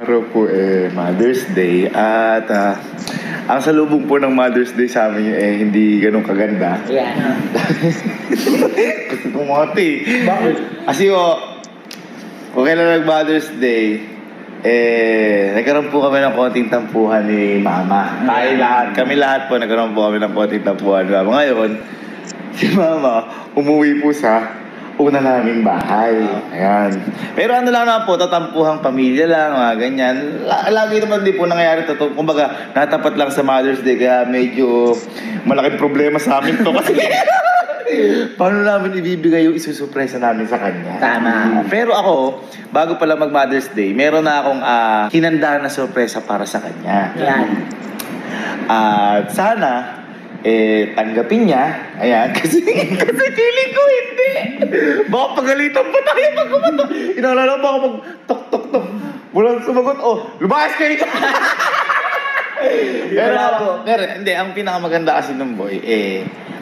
Araw po Mother's Day at ang salubong po ng Mother's Day sa amin hindi ganun kaganda. Yan. Kasi kumati. Bakit? Kasi okay lang nag-Mother's Day, nagkaroon po kami ng konting tampuhan ni Mama. Kami lahat po nagkaroon po kami ng konting tampuhan ni Mama. Ngayon, si Mama umuwi po sa una naming bahay. Ayan. Pero ano lang naman po, tatampuhang pamilya lang, mga ganyan. Lagi naman din po nangyayari to. Kumbaga, natapat lang sa Mother's Day, kaya medyo malaking problema sa amin to. Kasi paano namin ibibigay yung isusurpresa namin sa kanya? Tama. Pero ako, bago pala mag-Mother's Day, meron na akong hinanda na sorpresa para sa kanya. Yan. At sana, tanggapin niya. Ayan, kasi feeling ko hindi. Baka pagalitan pa tayo pag kumato. Inaalala ba ako mag-tok-tok-tok. Walang sumagot, lumayas kayo! Pero hindi, ang pinakamaganda kasi ng boy,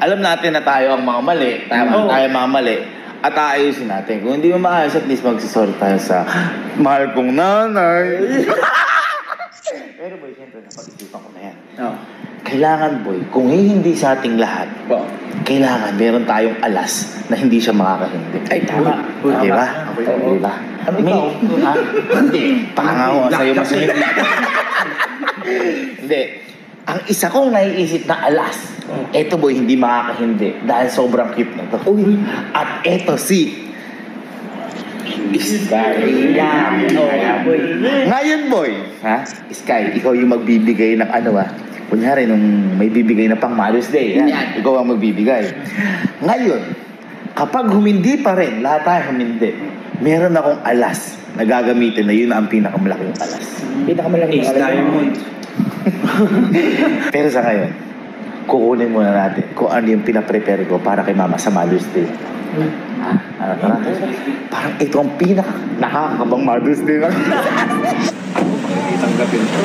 alam natin na tayo ang mga mali. Tayo ang mga mali. At aayusin natin. Kung hindi mo maayos, at least magsasorry tayo sa mahal kong nanay. Pero boy, siyempre, napag-isipan ko na yan. Kailangan boy, kung hindi sa ating lahat, kailangan meron tayong alas na hindi siya makakahindi. Ay, tama. Di ba? Di ba? Hindi. Pakangako sa'yo mas hindi. Hindi. Ang isa kong naiisip na alas, eto boy, hindi makakahindi dahil sobrang cute na to. At eto si Sky. Ngayon boy, Sky, ikaw yung magbibigay ng kunyari, nung may bibigay na pang Mother's Day, ikaw ang magbibigay. Ngayon, kapag humindi pa rin, lahat tayo humindi, meron akong alas na gagamitin na yun ang pinakamalaking alas. Pinakamalaking alas. Pero sa ngayon, kukunin muna natin kung ano yung pinaprepare ko para kay Mama sa Mother's Day. Parang ito ang nakakabang Mother's Day na. Tanggapin ko.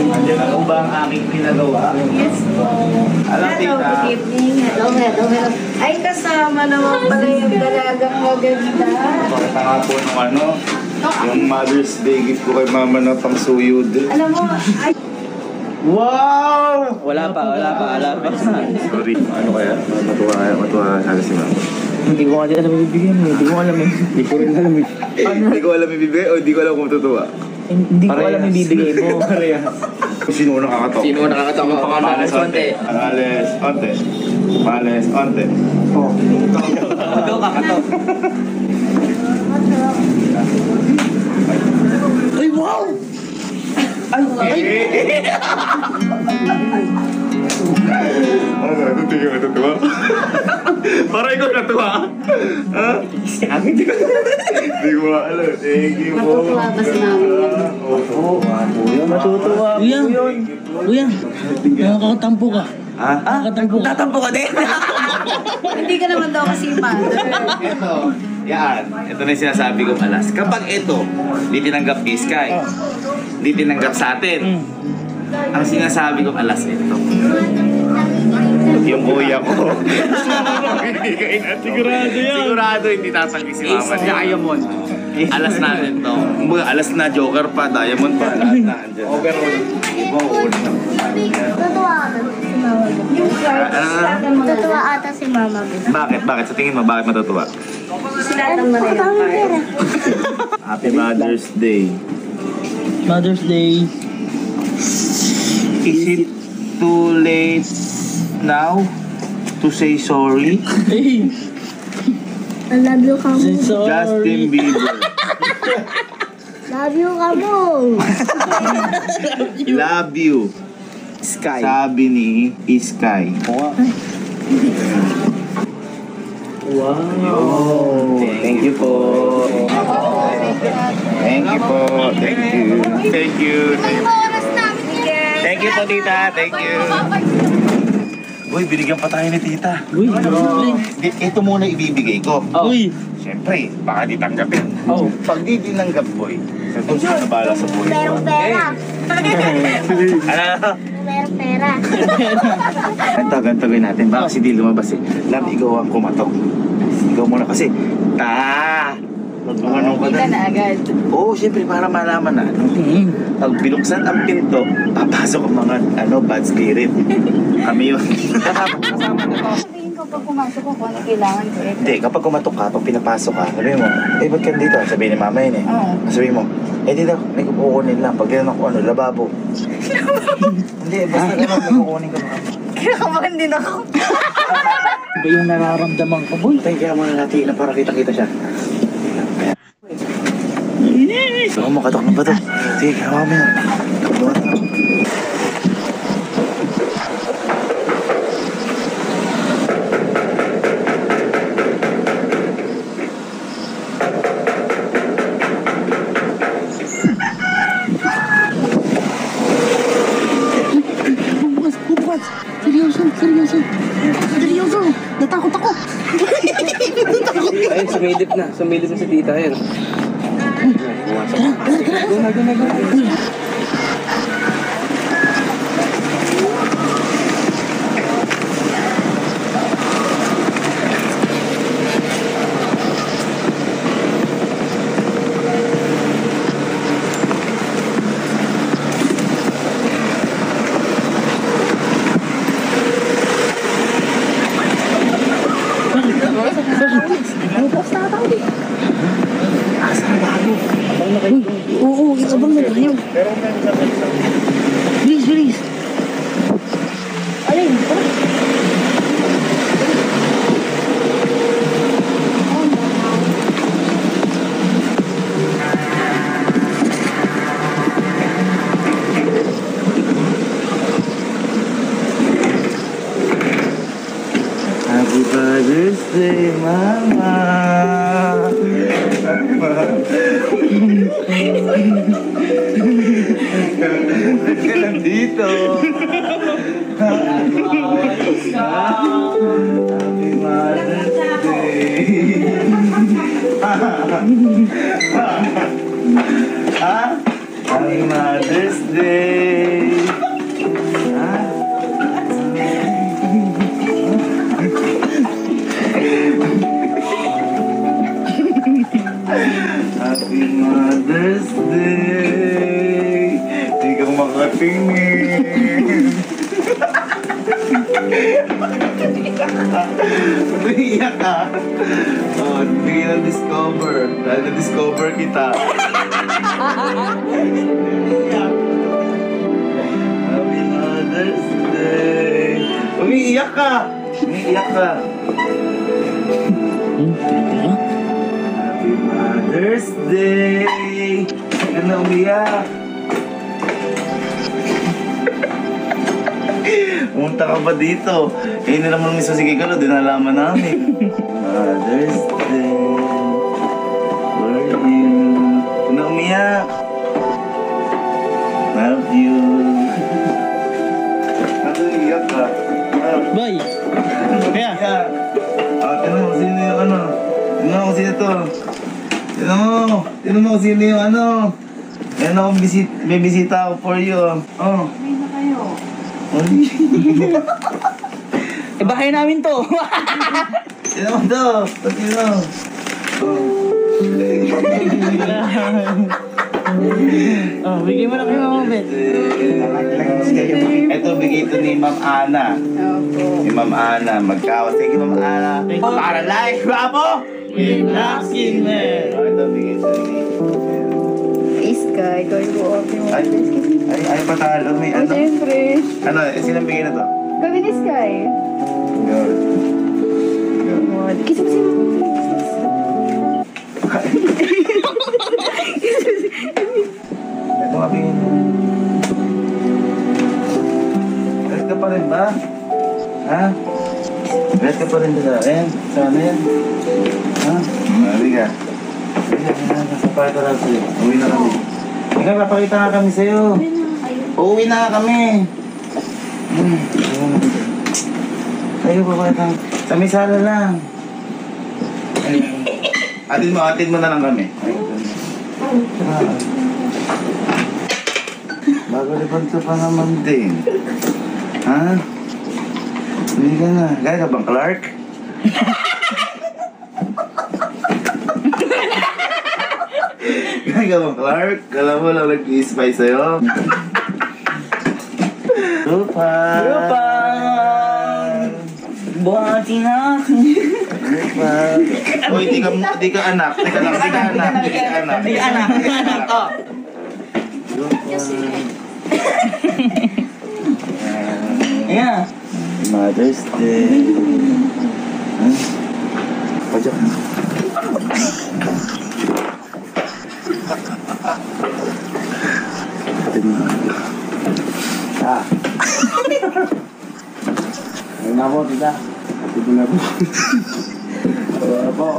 Andiyan ako ba ang aking pinagawa? Yes po. Alam, Hello, tita. good evening. Hello. Ay, kasama naman pala yung dalagang maganda. Pakita nga po nung yung Mother's Day gift ko kay Mama na pang suyod. Alam mo, ay, Wow! Wala pa. Sorry. Ano kaya? Matuwa sana si Mama. Hindi ko alam ibibigyan mo. Hindi ko alam eh. Hindi ko rin alam eh. Hindi ko alam ibibigay o hindi ko alam kung matutuwa. Hindi ko alam ibibigay mo. Sino unang kakatok? Sino unang kakatok? Males onte. Males onte. Ikaw kakatok. Ay, wow! Ay! Tingin mo natutuwa? Para ikaw natuwa? Ha? Hindi ko alam. Thank you po. matutuwa ba si Mami? Opo. Matutuwa. Kuya, nakakatampo ka. Nakakatampo ka. Tatampo ka din? Hindi ka naman daw kasi mother. Ito na yung sinasabi kong alas. Kapag ito, di tinanggap ni Sky, di tinanggap sa atin, ang sinasabi kong alas ito. Yung kuya ko. Sigurado yan. Sigurado hindi tatanggi si Mama. Diamond. Alas natin to. Alas na, joker pa, diamond pa. Lahat na. Overall. Totoo ata si Mama. Totoo ata si Mama. Bakit? Sa tingin mo, bakit matutuwa? Sinatan mo na yun. Happy Mother's Day. Mother's Day. Is it too late now to say sorry? Hey! I love you, Kamo. Justin Bieber. Love you, Kamo. Love you. Sky. Sabi ni Sky. Wow. Thank you po. Thank you po. Thank you. Thank you po, tita. Thank you. Uy, binigyan pa tayo ni tita. Uy, Ito muna ibibigay ko. Uy. Siyempre, baka di tanggapin. Pag di tinanggap, boy, doon siya nabala sa buhay ko. Merong pera. Ano? Merong pera. Ganto gawin natin. Baka si di lumabas eh. Love, ikaw ang kumatok. Ikaw muna kasi. ka na agad. Oo, syempre para malaman na. Pag binuksan ang pinto, papasok ang mga bad spirit. Kami yun. Kasama na to. Sabihin ko pag pumasok ko kung ano kailangan ko. Hindi, kapag kumatok ka, pag pinapasok ka, sabihin mo, ba't ka dito? Sabihin ni mama yun eh. Oo. Sabihin mo, dito, may kukunin lang. Pag gano'n ako, lababo. Hindi, basta may kukunin ka mga. Kinakabahan din ako. Iba yung nararamdaman ko, boy. Tayo, kaya muna natin na para kita-kita siya. Oo, makatok na ba ito? Sige, hawa mo yan. Takbuhan na. Bukas. Seryoso. Natakot ako. Ayun, sumilip na si tita, ayun. Go na. Oo, abang na tayo. Bilis. Alin? Happy Father's Day, Mama! Ba't ka nandito? Happy Mother's Day! Happy Mother's Day! Happy Mother's Day! Hindi ka makatingin. Umiiyak ka. Oh, bigyan ng discover. Dahil na-discover kita. Happy Mother's Day! Umiiyak ka! Happy Mother's Day! Huwag na umiyak! Pumunta ka pa dito. Hindi naman mismo si Kikalo, dinalaman namin. Mother's Day for you. Huwag na umiyak! Love you! Ano iyak ka? Boy. Kaya? Tinan mo sino yung ano. Tinan mo sino to. Tinan mo sino yung ano. Yan ako, may bisita ako for you. Oh. May na kayo. Bahay namin to. Tinan mo to. Tinan mo. Oh, bigay mo na kay Mama Bet. Ito, bigay ito ni Ma'am Ana. Opo. Ni Ma'am Ana. Magkawas. Thank you, Ma'am Ana. Para life, bravo! WithLaskin Man. Ito, bigay ito ni... Iska, ikaw yung go-open mo. Ay, patalo. May Oh, ano. siyempre. Ano, sinang bigay na to? Gawin ni Sky. Good. Kiss mo si Ito nga bigyan mo. Galit ka pa rin ba? Ha? Galit ka pa rin ba sa akin? Sa amin? Ha? Mali ka. Nasa parto lang sa'yo. Uwi na kami. Ika, papakita nga kami sa'yo. Uuwi na nga kami. Tayo, papakita. Sa may sala lang. Atid mo na lang kami. Bago libanto pa naman din. Ha? Hindi ka na. Gaya ka bang Clark? Ikaw, Clark. Alam mo lang nag-i-spy sa'yo. Lupa. Lupa! Buhati natin. Lupa. Uy, di ka anak. Di ka anak. Di ka anak. Di anak. Oh. Ayan. Mother's Day. Pajak. Ayun na po, tita. Ito na po. Wala po.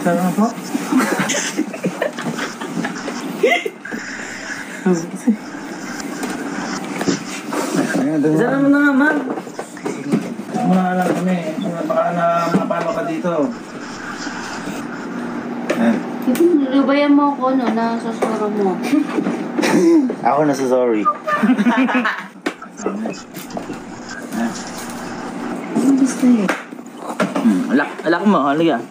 Sarap po. Sarap mo na naman. Mga lang kami. Baka na mapalo ka dito. Lubayan mo ako, no, na susuro mo. Ako na sa sorry. Ano gusto yun? Alak mo, halika.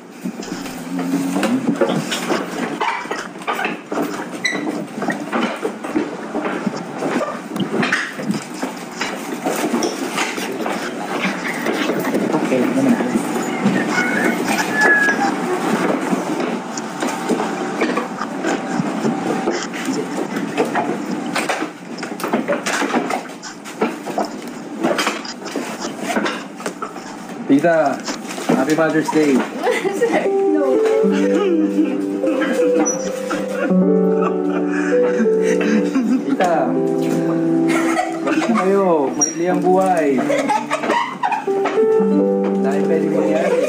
Okay, naman. Tita, Happy Mother's Day. Tita, balik na kayo. Maikli ang buhay. Dahil pwede mangyari.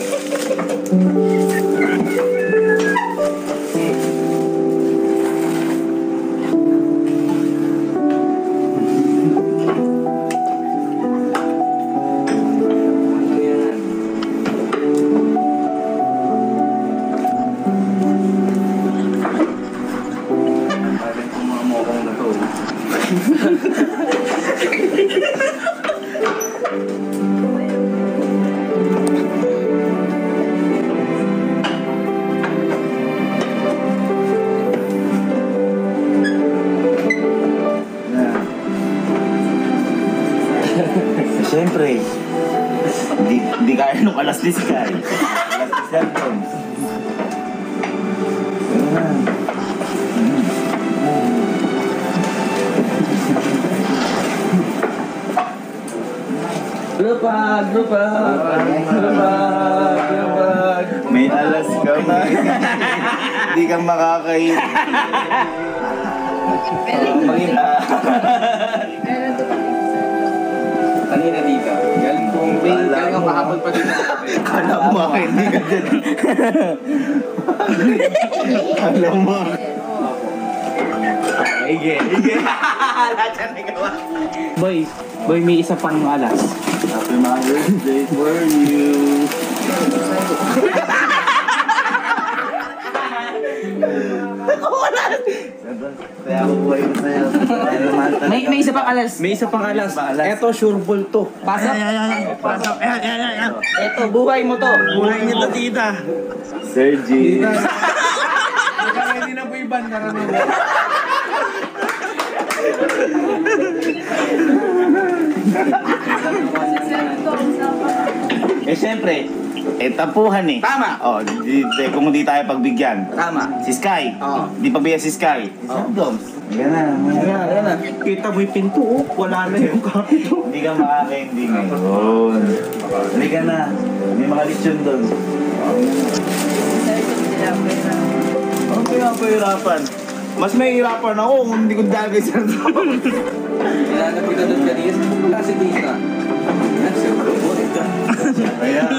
Siyempre, di kaya nung alas 10 ka eh. Alas 10 cellphone. Lupag, lupag, lupag, lupag. May alas ka na. Di ka makakain. Kanina, Tita. Galing kong galing ang mahapon pa dito. Kala mo hindi ka dyan. Kala mo. Ige. Lahat yan ikaw. Boy, may isa pang alas. Happy Mother's Day for you. Kaya ako buhay mo sa'yo. May isa pang alas. May isa pang alas. Eto, sure ball to. Pasok. Pasok. Ayan. Ito, buhay mo to. Buhay niyo to, tita. Sergi. Hindi na po iban karamihan. Siyempre, tampuhan eh. Tama. Oh, kung hindi tayo pagbigyan. Tama. Si Sky. Oo. Di pagbigyan si Sky. Oo. Doms. Ayan na. Kita mo yung pinto, oh. Wala na yung kapito. Hindi ka makakaindi ngayon. Halika na. May mga lechon doon. Ano kaya ang pahirapan? Mas may hirapan ako kung hindi ko dagay sa ito. Ilanap kita doon kanina. Wala si Tita. Yan, sure ball. Ayan.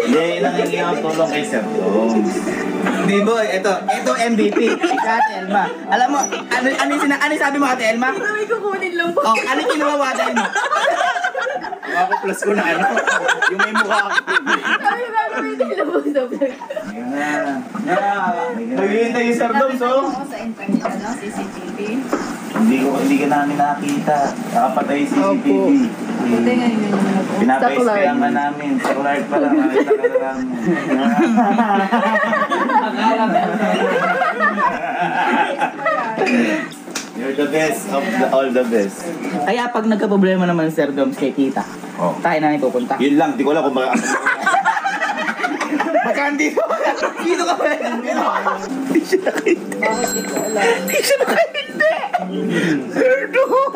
Hindi, nangingi ako tulong kay Sir Tom. Hindi boy, ito MVP. Si Ate Elma. Alam mo, ano sabi mo Ate Elma? May kukunin lang po. Oh, ano kinuha mo Ate Elma? Ako plus ko na ano, yung may mukha ako. Sabi ko gagawin nila po sa vlog. Yan na. Naghihintay yung Sir Doms, oh. Ako sa internet, ano, CCTV. Hindi ka namin nakita. Nakapatay yung CCTV. Buti nga yun yung ano po. Pinapaispayan ka namin. Sa Clark pa lang, nakita ka na lang. You're the best of all the best. Kaya pag nagka-problema naman Sir Doms kay Tita, Oh. tayo na pupunta. Yun lang, di ko alam kung baka... Baka dito. Dito ka ba? Hindi siya nakita. Bakit di ko alam? Hindi siya nakita. Sir Tom.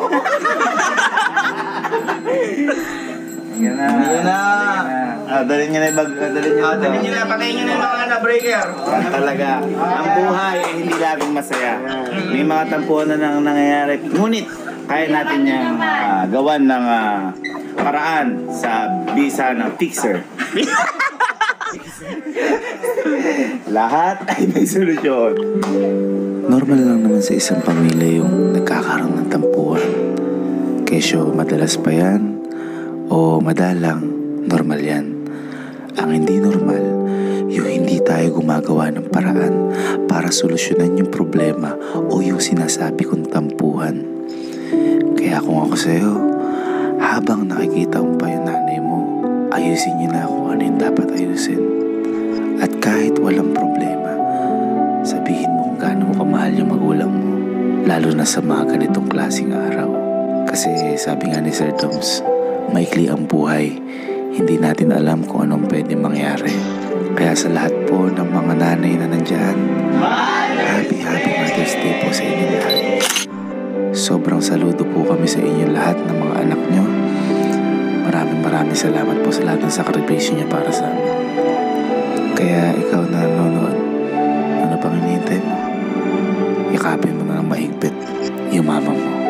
Yan na. Yan na. Dalhin niya na yung bag. Dalhin niya na. Dali nyo na, patayin nyo na yung mga na-breaker. Talaga, ang buhay ay hindi laging masaya. May mga tampuhan na nang nangyayari. Ngunit, kaya natin niyang gawan ng paraan sa bisa ng fixer. Lahat ay may solusyon. Normal lang naman sa isang pamilya yung nagkakaroon ng tampuhan. Kesyo madalas pa yan o madalang, normal yan. Ang hindi normal, yung hindi tayo gumagawa ng paraan para solusyonan yung problema o yung sinasabi kong tampuhan. Kaya kung ako sa'yo, habang nakikita mo pa yung nanay mo, ayusin niyo na kung ano yung dapat ayusin. At kahit walang problema, sabihin mo kung gaano mo kamahal yung magulang mo, lalo na sa mga ganitong klaseng araw. Kasi sabi nga ni Sir Doms, maikli ang buhay, hindi natin alam kung anong pwede mangyari. Kaya sa lahat po ng mga nanay na nandyan, happy Mother's Day po sa inyo lahat. Sobrang saludo po kami sa inyo lahat ng mga anak nyo. Maraming salamat po sa lahat ng sakripisyo niya para sa amin. Kaya ikaw na nanonood, ano pang hinihintay mo? Yakapin mo na ng mahigpit yung mama mo.